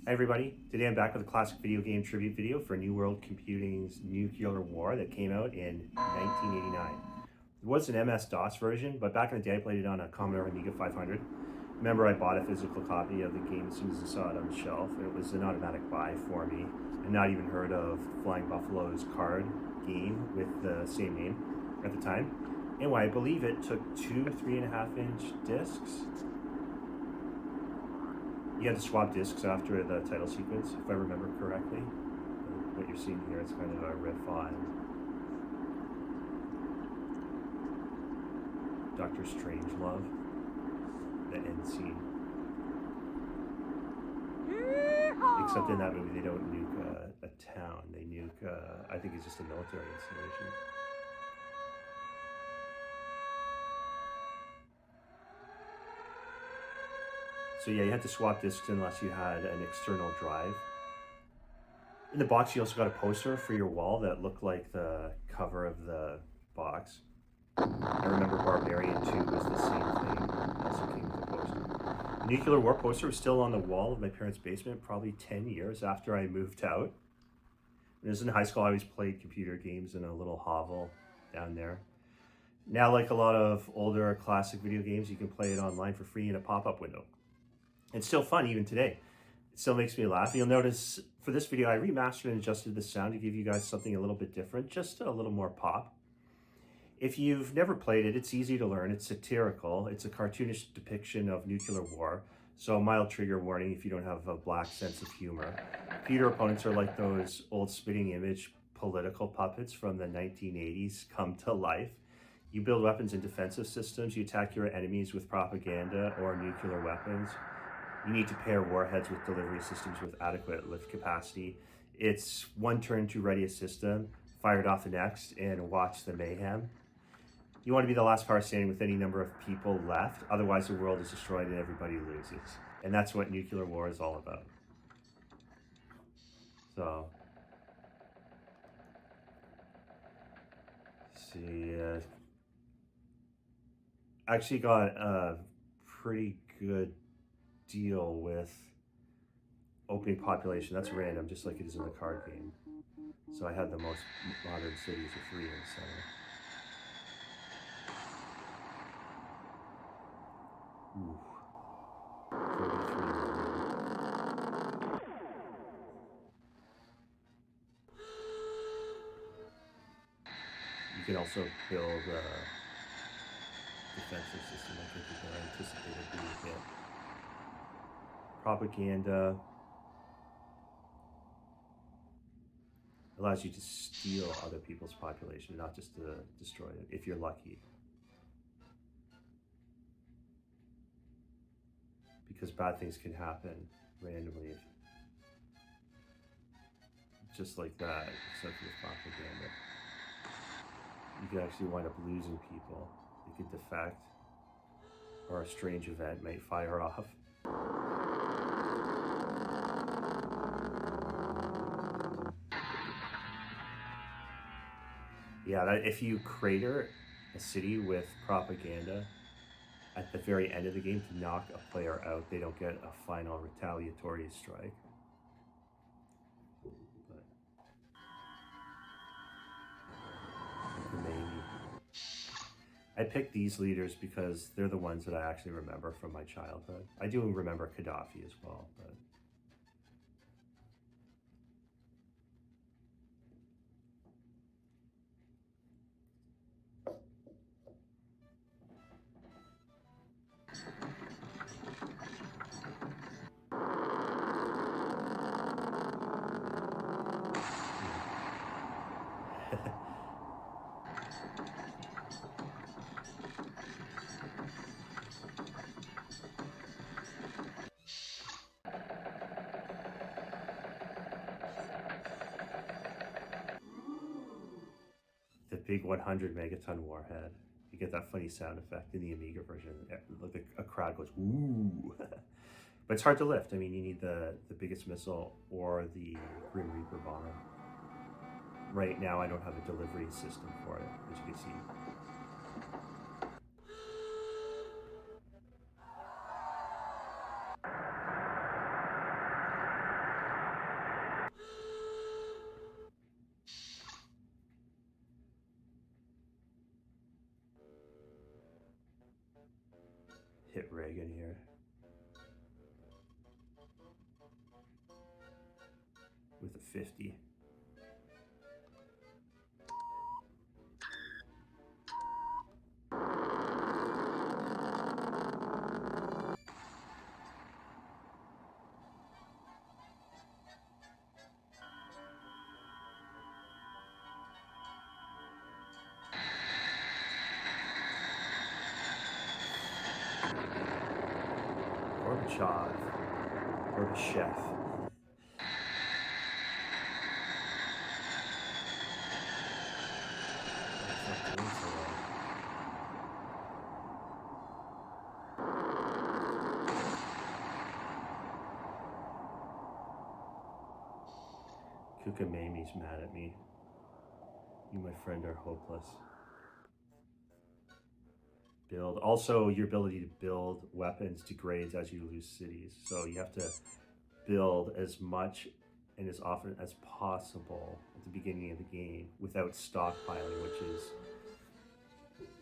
Hi everybody, today I'm back with a classic video game tribute video for New World Computing's Nuclear War that came out in 1989. It was an MS-DOS version, but back in the day I played it on a Commodore Amiga 500. Remember, I bought a physical copy of the game as soon as I saw it on the shelf. It was an automatic buy for me. I'd not even heard of Flying Buffalo's card game with the same name at the time. Anyway, I believe it took two 3.5-inch discs. You had to swap discs after the title sequence, if I remember correctly. What you're seeing here is kind of a riff on Dr. Strangelove, the end scene. Except in that movie, they don't nuke a town. They nuke, I think it's just a military installation. So yeah, you had to swap discs unless you had an external drive. In the box, you also got a poster for your wall that looked like the cover of the box. I remember Barbarian 2 was the same thing, also came with a poster. The Nuclear War poster was still on the wall of my parents' basement probably 10 years after I moved out. When I was in high school, I always played computer games in a little hovel down there. Now, like a lot of older classic video games, you can play it online for free in a pop-up window. It's still fun even today. It still makes me laugh. You'll notice for this video, I remastered and adjusted the sound to give you guys something a little bit different, just a little more pop. If you've never played it, it's easy to learn. It's satirical. It's a cartoonish depiction of nuclear war. So a mild trigger warning if you don't have a black sense of humor. Computer opponents are like those old spitting image political puppets from the 1980s come to life. You build weapons and defensive systems. You attack your enemies with propaganda or nuclear weapons. You need to pair warheads with delivery systems with adequate lift capacity. It's one turn to ready a system, fire it off the next, and watch the mayhem. You want to be the last power standing with any number of people left, otherwise the world is destroyed and everybody loses. And that's what nuclear war is all about. So, see, actually got a pretty good deal with opening population. That's random, just like it is in the card game. So I had the most modern cities of 3 in the center. Ooh. 33. You can also build a defensive system. I think you can anticipate it being hit. Propaganda allows you to steal other people's population, not just to destroy it, if you're lucky. Because bad things can happen randomly, just like that, except with propaganda. You could actually wind up losing people. They could defect, or a strange event may fire off. Yeah, if you crater a city with propaganda at the very end of the game to knock a player out, they don't get a final retaliatory strike. But maybe. I picked these leaders because they're the ones that I actually remember from my childhood. I do remember Gaddafi as well, but the big 100 megaton warhead. You get that funny sound effect in the Amiga version. Like a crowd goes, ooh. But it's hard to lift. I mean, you need the biggest missile or the Grim Reaper bomber. Right now, I don't have a delivery system for it, as you can see. Dragon here. With a 50. Gorbachev. It's not doing so well. Kukamami's mad at me. You, my friend, are hopeless. Build. Also, your ability to build weapons degrades as you lose cities. So you have to build as much and as often as possible at the beginning of the game without stockpiling, which is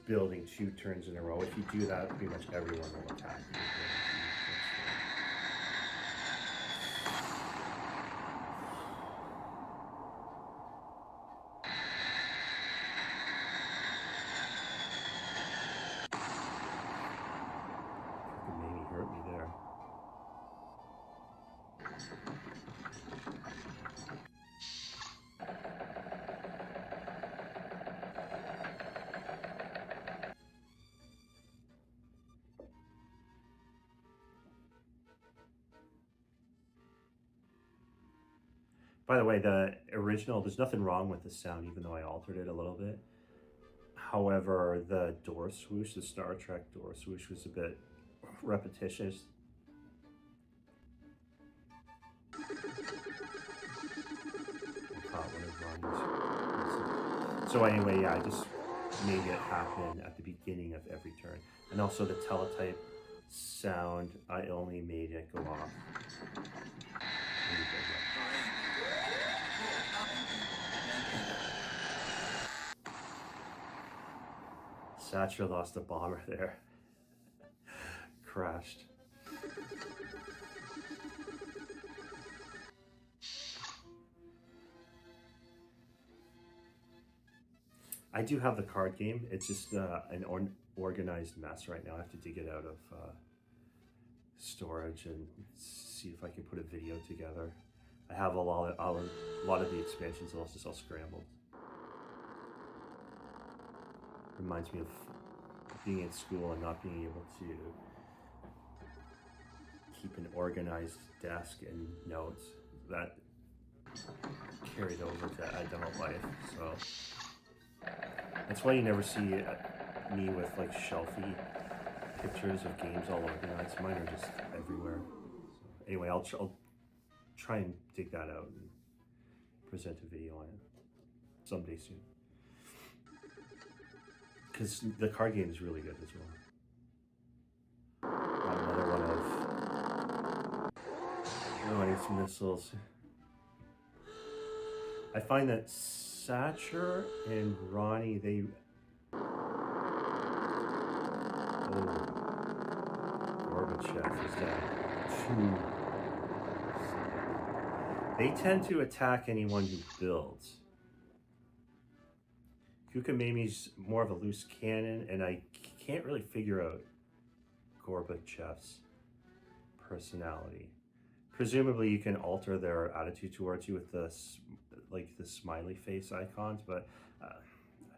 building 2 turns in a row. If you do that, pretty much everyone will attack you. Maybe hurt me there. By the way, the original, there's nothing wrong with the sound, even though I altered it a little bit. However, the door swoosh, the Star Trek door swoosh, was a bit repetitious. So anyway, yeah, I just made it happen at the beginning of every turn. And also the teletype sound, I only made it go off. Satcher lost a bomber there. Crashed. I do have the card game. It's just an organized mess right now. I have to dig it out of storage and see if I can put a video together. I have a lot of the expansions are also all scrambled. Reminds me of being in school and not being able to keep an organized desk and notes. That carried over to adult life. So that's why you never see me with like shelfie pictures of games all organized. Mine are just everywhere. So anyway, I'll try and dig that out and present a video on it someday soon. Because the card game is really good as well. Got another one of... Oh, I need some missiles. I find that Satcher and Ronnie, they... Oh. Gorbachev is down 2. They tend to attack anyone who builds. Kukamami's more of a loose cannon, and I can't really figure out Gorbachev's personality. Presumably you can alter their attitude towards you with the smiley face icons, but I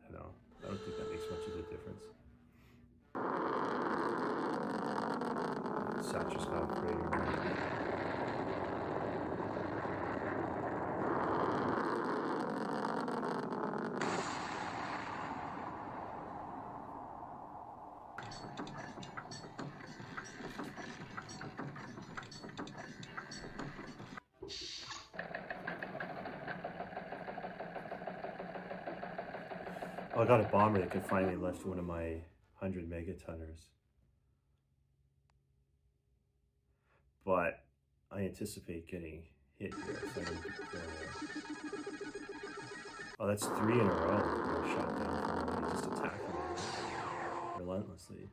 don't know. I don't think that makes much of a difference. Satcher's got a crater. Oh, I got a bomber that can finally lift one of my 100 megatonners. But I anticipate getting hit here, so I need to go there. Oh, that's 3 in a row. I shot down from one. He's just attacking me relentlessly.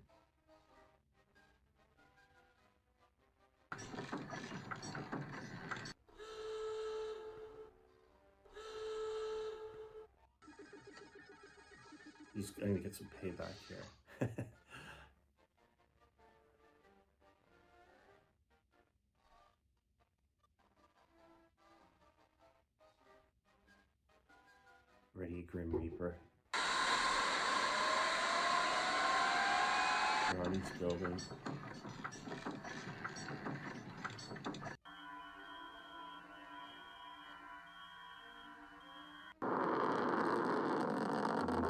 I'm gonna get some payback here. Ready, Grim Reaper. Ronnie's building.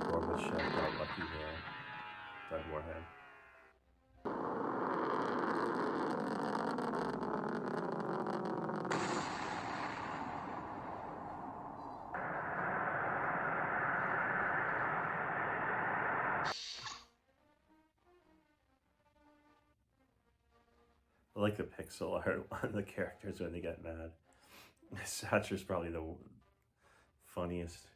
Gorbachev got lucky there. Doug Moorhead. I like the pixel art on the characters when they get mad. Satcher's probably the funniest.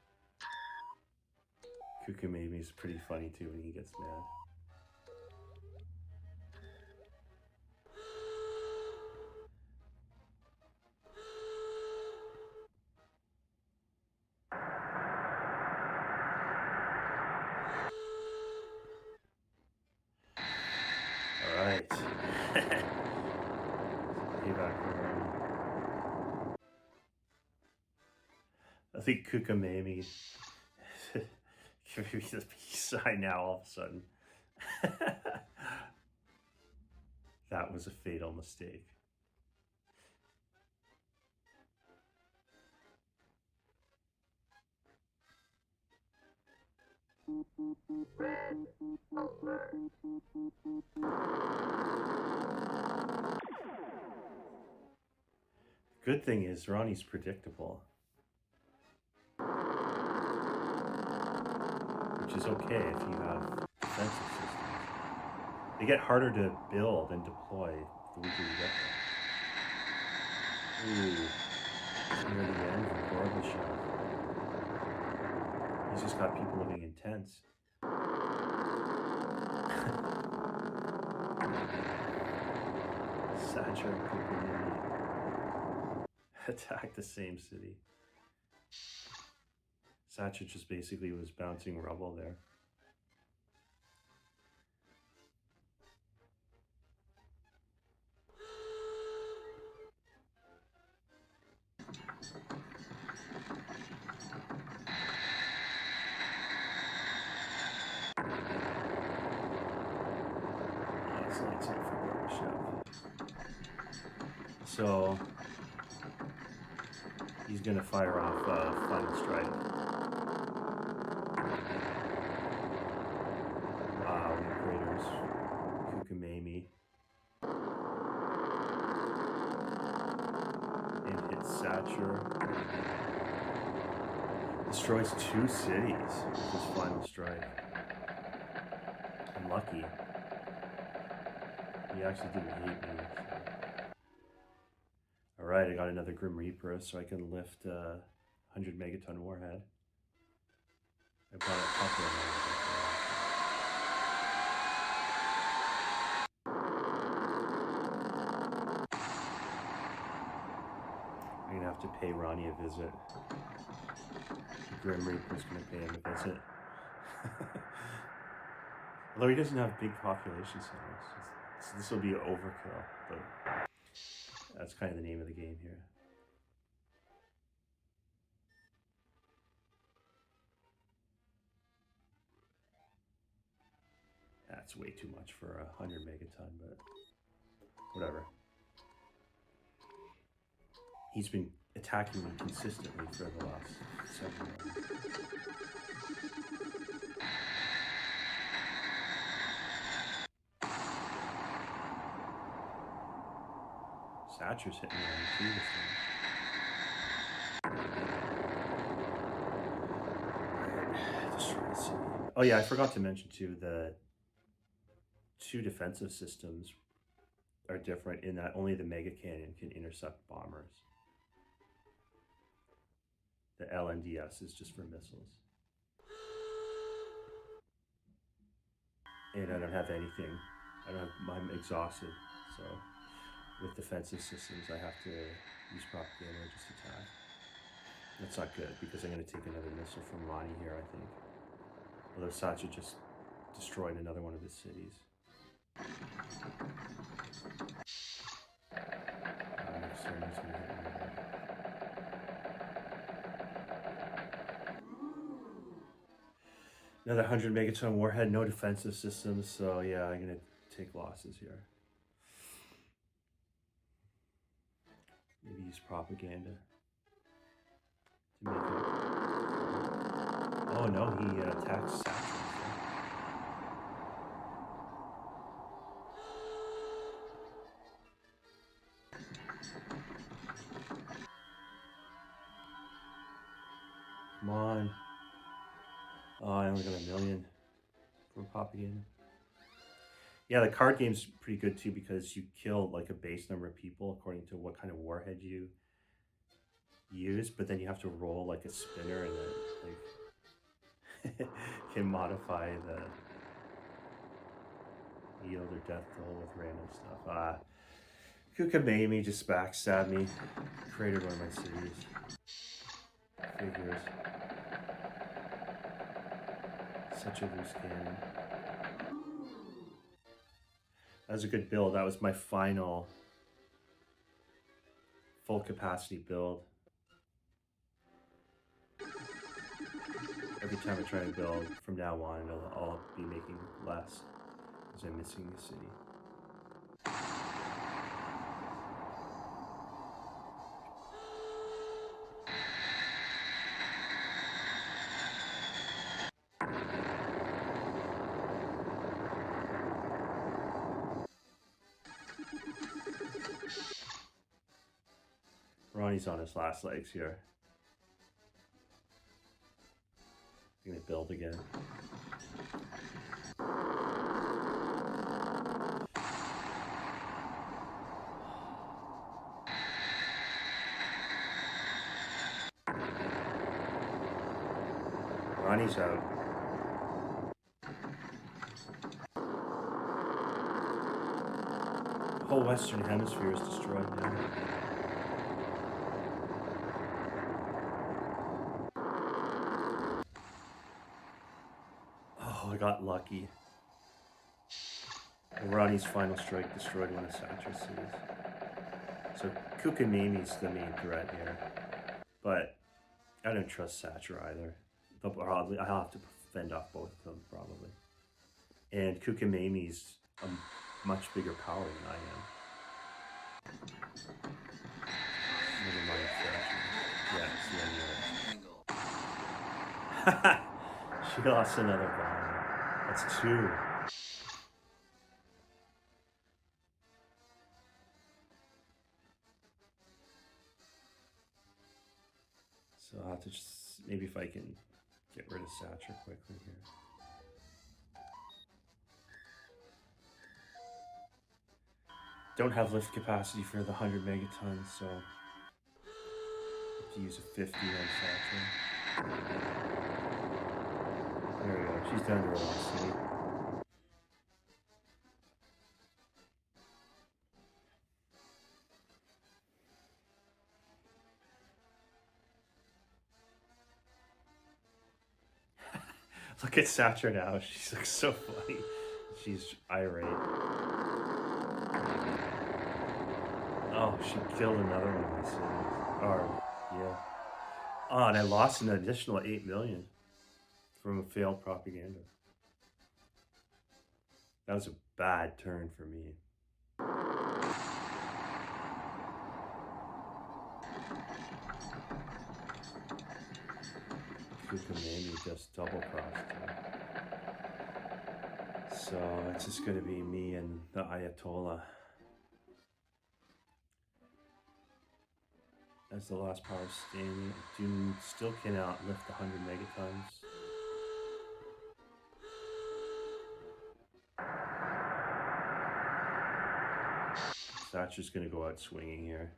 Kukumami's pretty funny too when he gets mad. Alright. Payback for him. I think Kukumami give me the peace sign now all of a sudden. That was a fatal mistake. Good thing is Ronnie's predictable, which is okay if you have defensive systems. They get harder to build and deploy the weaker you get them. Ooh, it's near the end for Gorbachev. He's just got people living in tents. Satcher and Kukumami attacked the same city. Satcher just basically was bouncing rubble there. It's lights out for Gorbachev. So he's gonna fire off Final Strike. Wow, new craters. Kukumami. And hits Satcher. Destroys 2 cities with his Final Strike. Unlucky. He actually didn't hate me. So. Alright, I got another Grim Reaper so I can lift 100 megaton warhead. I brought a couple of I'm gonna have to pay Ronnie a visit. The Grim Reaper's gonna pay him a visit. Although he doesn't have big population centers. So this will be overkill, but that's kind of the name of the game here. That's way too much for 100 megaton, but whatever. He's been attacking me consistently for the last several months. Satcher's hitting me on the key this time. Destroy the city. Oh yeah, I forgot to mention too, the 2 defensive systems are different in that only the Mega Cannon can intercept bombers. The LNDS is just for missiles. And I don't have anything. I'm exhausted, so with defensive systems I have to use propaganda or just attack. That's not good because I'm going to take another missile from Ronnie here, I think. Although Thatcher just destroyed another one of his cities. Next turn he's gonna hit me. Another 100 megaton warhead, no defensive systems, so yeah, I'm gonna take losses here. Maybe use propaganda to make it. Oh no, he attacks Saturn. Come on. Oh, I only got $1 million from propaganda. Yeah, the card game's pretty good too because you kill like a base number of people according to what kind of warhead you use, but then you have to roll like a spinner and then like can modify the yield or death toll with random stuff. Kukamami just backstabbed me, created one of my cities. Figures. Such a loose cannon. That was a good build. That was my final full capacity build. Every time I try to build from now on, I'll be making less because I'm missing the city. Ronnie's on his last legs here. I'm gonna build again. Ronnie's out. The whole Western Hemisphere is destroyed now. Oh, I got lucky. Ronnie's final strike destroyed one of Satra's cities. So Kukamami's the main threat here. But I don't trust Satra either. I'll have to fend off both of them probably. And Kukamami's a much bigger power than I am. Never mind Satra. Yeah, she lost another bomb. That's 2. So I'll have to just, maybe if I can get rid of Satra quickly here. Don't have lift capacity for the 100 megatons, so I have to use a 50 on Satra. There we go, she's down to her last city. Look at Satra now. She looks so funny. She's irate. Oh, she killed another one of my cities. Or, yeah. Oh, and I lost an additional 8 million from a failed propaganda. That was a bad turn for me. Kukamami just double crossed her. So it's just going to be me and the Ayatollah as the last power standing. Doom still cannot lift 100 megatons. Thatcher's going to go out swinging here.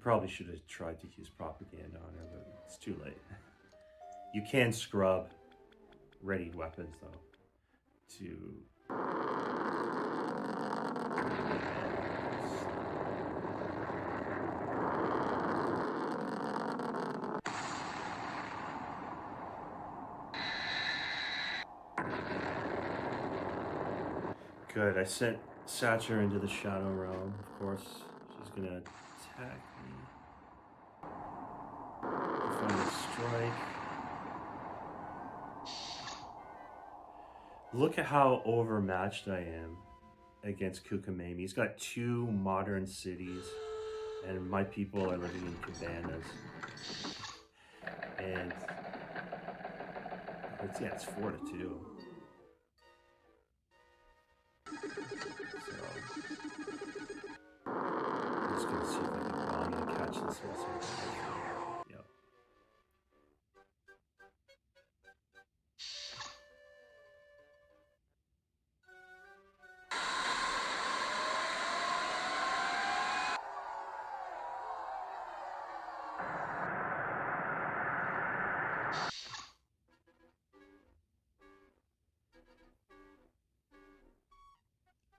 Probably should have tried to use propaganda on her, but it's too late. You can scrub readied weapons though to Good. I sent Satcher into the Shadow Realm. Of course, she's gonna attack me. Final strike. Look at how overmatched I am against Kukamami. He's got 2 modern cities, and my people are living in cabanas. And it's 4-2. So I'm just gonna see if I'm gonna catch this one. Yep.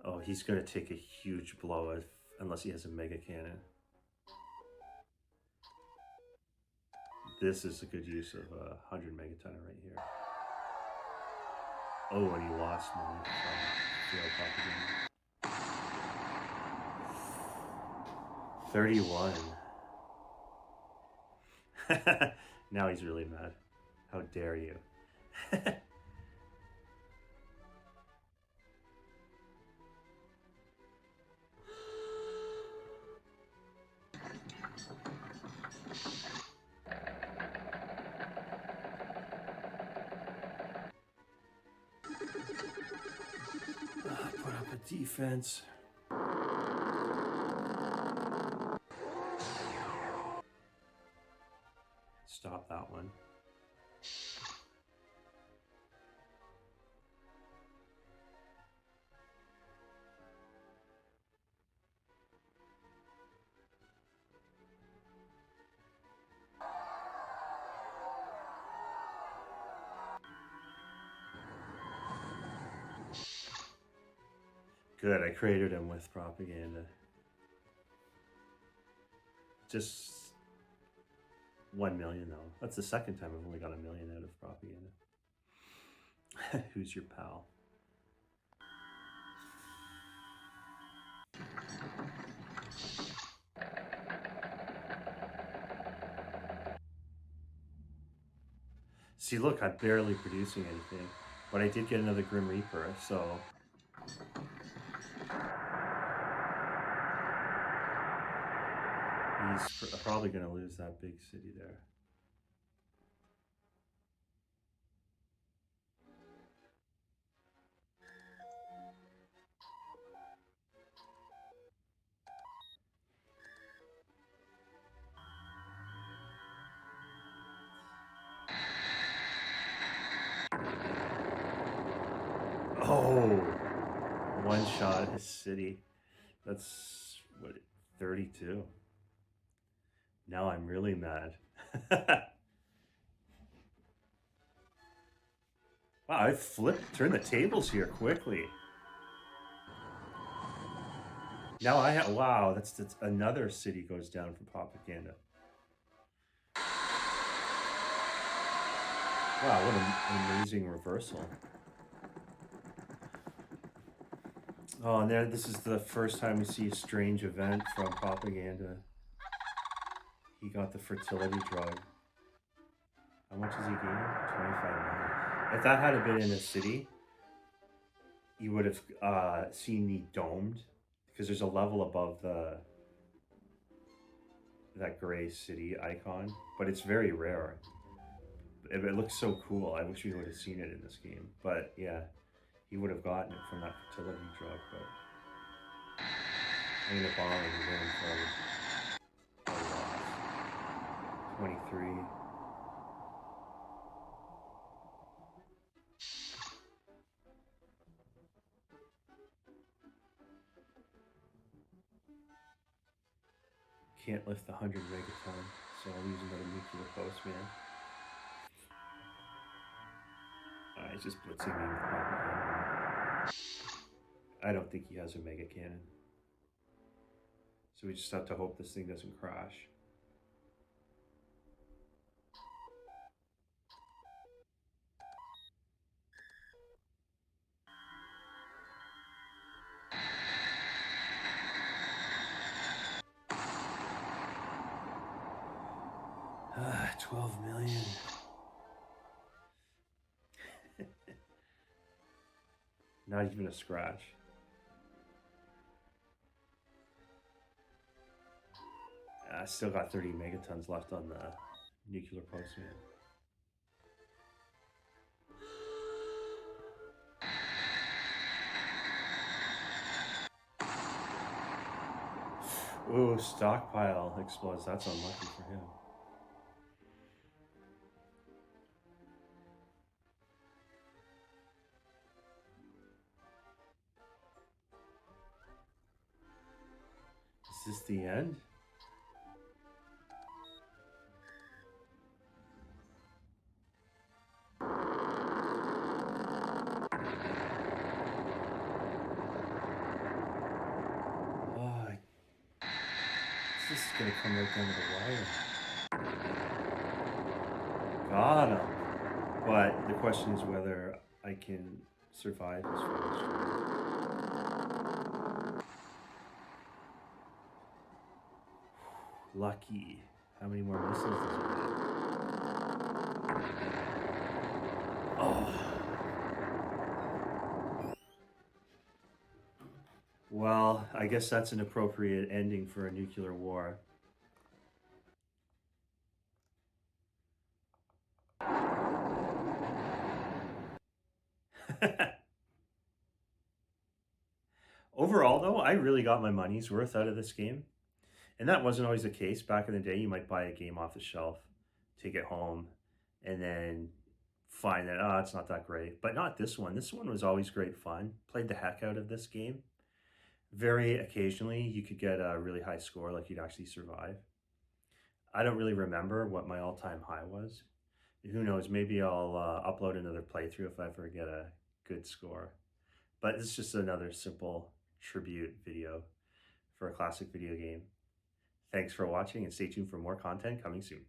Oh, he's gonna take a huge blow unless he has a mega cannon. This is a good use of a 100 megaton right here. Oh, and he lost money from failed propaganda. 31. Now he's really mad. How dare you? Put up a defense. Stop that one. Good, I created him with propaganda. Just 1 million though. That's the second time I've only got 1 million out of propaganda. Who's your pal? See, look, I'm barely producing anything, but I did get another Grim Reaper, so he's probably going to lose that big city there. Oh, one shot at his city. That's, what, 32. Now I'm really mad. Wow, I turned the tables here quickly. Now wow, that's another city goes down for propaganda. Wow, what an amazing reversal. Oh, and there, this is the first time we see a strange event from propaganda. He got the fertility drug. How much is he gaining? 25 million. If that had been in a city, you would have seen the domed, because there's a level above that gray city icon, but it's very rare. It looks so cool. I wish we would have seen it in this game. But yeah, he would have gotten it from that fertility drug, but I'm gonna bomb and win for a loss. 23. Can't lift the 100 megaton, so I'll use another nuclear postman. He's just blitzing me with propaganda. I don't think he has a mega cannon. So we just have to hope this thing doesn't crash. 12 million. Not even a scratch. I still got 30 megatons left on the nuclear postman. Ooh, stockpile explodes. That's unlucky for him. Is this the end? Oh, this is gonna come right down to the wire. Got him. But the question is whether I can survive this first. Lucky. How many more missiles does he have? Oh. Well, I guess that's an appropriate ending for a nuclear war. Overall, though, I really got my money's worth out of this game. And that wasn't always the case. Back in the day, you might buy a game off the shelf, take it home, and then find that, it's not that great. But not this one. This one was always great fun. Played the heck out of this game. Very occasionally, you could get a really high score, like you'd actually survive. I don't really remember what my all-time high was. Who knows? Maybe I'll upload another playthrough if I ever get a good score. But it's just another simple tribute video for a classic video game. Thanks for watching and stay tuned for more content coming soon.